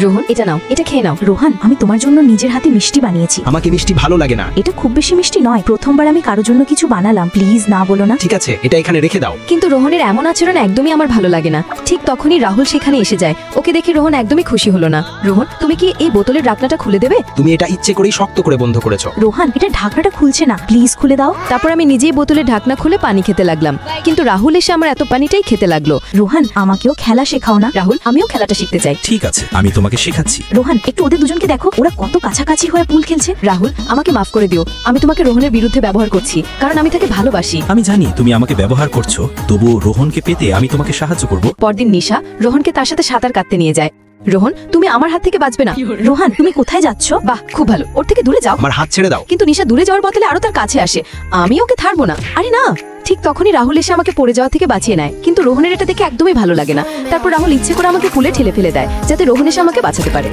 রোহন, এটা নাও, এটা খেয়ে নাও। রোহান, আমি তোমার জন্য নিজের হাতে মিষ্টি বানিয়েছি। আমাকে মিষ্টি ভালো লাগে না। এটা খুব বেশি মিষ্টি নয়, প্রথমবার আমি কারোর জন্য কিছু বানালাম, প্লিজ না বলো না। ঠিক আছে, এটা এখানে রেখে দাও। কিন্তু রোহনের এমন আচরণ একদমই আমার ভালো লাগে না। ঠিক তখনই রাহুল সেখানে এসে যায়। ওকে দেখে রোহন একদমই খুশি হলো না। রোহন, তুমি কি এই বোতলের ঢাকনাটা খুলে দেবে? তুমি এটা ইচ্ছে করেই শক্ত করে বন্ধ করেছো। রোহান, এটা ঢাকনাটা খুলছে না, প্লিজ খুলে দাও। তারপর আমি নিজেই বোতলের ঢাকনা খুলে পানি খেতে লাগলাম, কিন্তু রাহুল এসে আমার এত পানিটাই খেতে লাগলো। রোহান, আমাকেও খেলা শেখাও না। রাহুল, আমিও খেলাটা শিখতে চাই। ঠিক আছে, আমি তোমাকে শেখাচ্ছি। রোহান, একটু ওদের দুজনকে দেখো, ওরা কত কাছাকাছি হয়ে পুল খেলছে। রাহুল, আমাকে মাফ করে দিও। আমি তোমাকে রোহনের বিরুদ্ধে ব্যবহার করছি, কারণ আমি তাকে ভালোবাসি। আমি জানি তুমি আমাকে ব্যবহার করছো, তবুও রোহনকে পেতে আমি তোমাকে সাহায্য করব। পরদিন নিশা রোহনকে তার সাথে সাঁতার কাটতে নিয়ে যায়। রোহন, তুমি আমার হাত থেকে বাঁচবে না। রোহান, তুমি কোথায় যাচ্ছ? বাহ, খুব ভালো, ওর থেকে দূরে যাও। আমার হাত ছেড়ে দাও। কিন্তু নিশা দূরে যাওয়ার বদলে আরো তার কাছে আসে। আমি ওকে ছাড়বো না। আরে না! ঠিক তখনই রাহুল এসে আমাকে পড়ে যাওয়া থেকে বাঁচিয়ে নেয়, কিন্তু রোহনের এটা দেখে একদমই ভালো লাগে না। তারপর রাহুল ইচ্ছে করে আমাকে পুলে ঠেলে ফেলে দেয়, যাতে রোহন এসে আমাকে বাঁচাতে পারে।